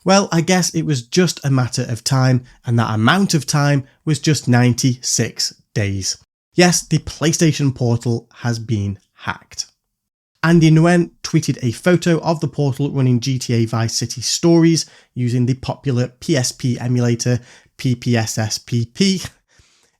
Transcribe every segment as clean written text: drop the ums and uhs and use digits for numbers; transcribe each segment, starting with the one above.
Well, I guess it was just a matter of time, and that amount of time was just 96 days. Yes, the PlayStation portal has been hacked. Andy Nguyen tweeted a photo of the portal running GTA Vice City stories using the popular PSP emulator PPSSPP.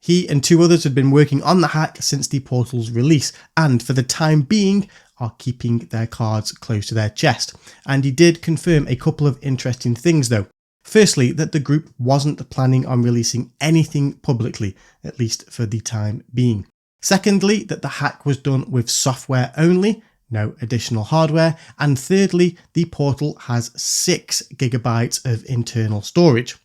He and two others had been working on the hack since the portal's release, and for the time being are keeping their cards close to their chest. And he did confirm a couple of interesting things though. Firstly, that the group wasn't planning on releasing anything publicly, at least for the time being. Secondly, that the hack was done with software only, no additional hardware. And thirdly, the portal has 6 GB of internal storage.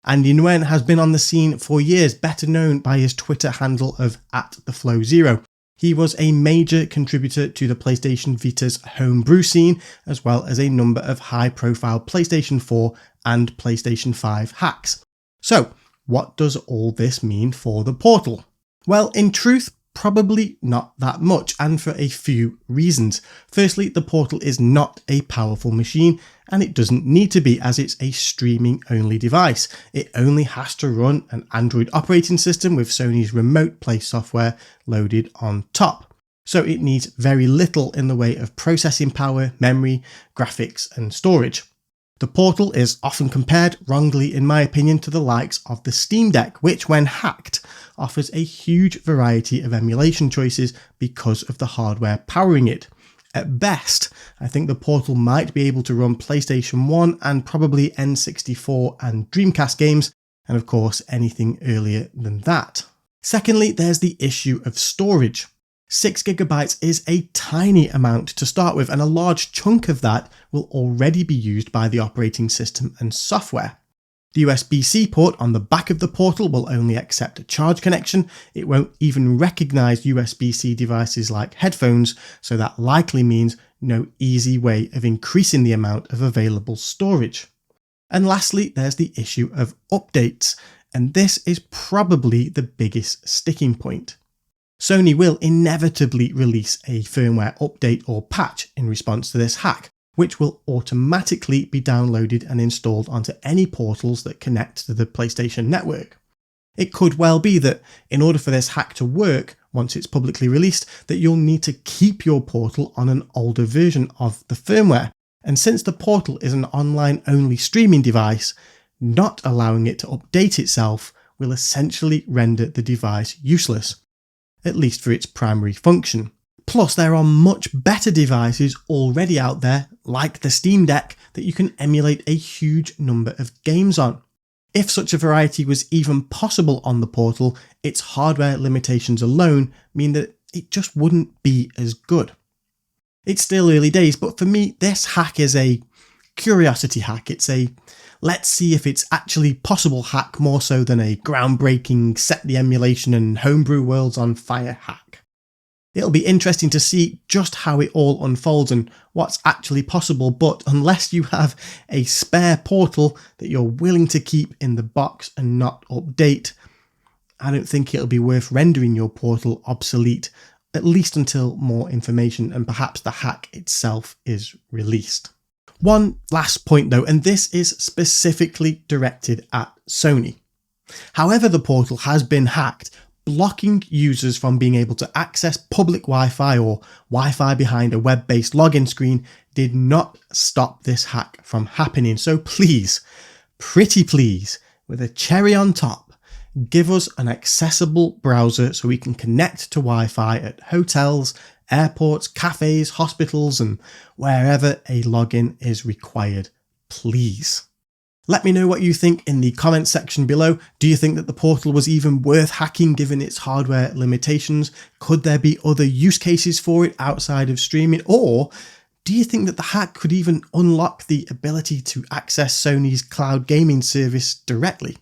Andy Nguyen has been on the scene for years, better known by his Twitter handle of @TheFlowZero. He was a major contributor to the PlayStation Vita's homebrew scene, as well as a number of high-profile PlayStation 4 and PlayStation 5 hacks. So, what does all this mean for the portal? Well, in truth, probably not that much, and for a few reasons. Firstly, the portal is not a powerful machine, and it doesn't need to be, as it's a streaming only device. It only has to run an Android operating system with Sony's Remote Play software loaded on top. So it needs very little in the way of processing power, memory, graphics and storage. The portal is often compared, wrongly in my opinion, to the likes of the Steam Deck, which when hacked offers a huge variety of emulation choices because of the hardware powering it. At best, I think the portal might be able to run PlayStation 1 and probably N64 and Dreamcast games, and of course anything earlier than that. Secondly, there's the issue of storage. 6 GB is a tiny amount to start with, and a large chunk of that will already be used by the operating system and software. The USB-C port on the back of the portal will only accept a charge connection. It won't even recognise USB-C devices like headphones, so that likely means no easy way of increasing the amount of available storage. And lastly, there's the issue of updates, and this is probably the biggest sticking point. Sony will inevitably release a firmware update or patch in response to this hack, which will automatically be downloaded and installed onto any portals that connect to the PlayStation network. It could well be that in order for this hack to work, once it's publicly released, that you'll need to keep your portal on an older version of the firmware. And since the portal is an online-only streaming device, not allowing it to update itself will essentially render the device useless, at least for its primary function. Plus, there are much better devices already out there, like the Steam Deck, that you can emulate a huge number of games on. If such a variety was even possible on the portal, its hardware limitations alone mean that it just wouldn't be as good. It's still early days, but for me, this hack is a curiosity hack. It's a let's see if it's actually possible hack more so than a groundbreaking set the emulation and homebrew worlds on fire hack. It'll be interesting to see just how it all unfolds and what's actually possible, but unless you have a spare portal that you're willing to keep in the box and not update, I don't think it'll be worth rendering your portal obsolete, at least until more information and perhaps the hack itself is released. One last point though, and this is specifically directed at Sony. However the portal has been hacked, blocking users from being able to access public Wi-Fi or Wi-Fi behind a web-based login screen did not stop this hack from happening. So please, pretty please, with a cherry on top, give us an accessible browser so we can connect to Wi-Fi at hotels, airports, cafes, hospitals, and wherever a login is required, please. Let me know what you think in the comments section below. Do you think that the portal was even worth hacking given its hardware limitations? Could there be other use cases for it outside of streaming? Or do you think that the hack could even unlock the ability to access Sony's cloud gaming service directly?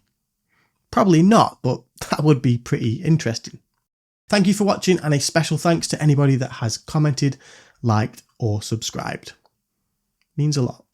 Probably not, but that would be pretty interesting. Thank you for watching, and a special thanks to anybody that has commented, liked, or subscribed. Means a lot.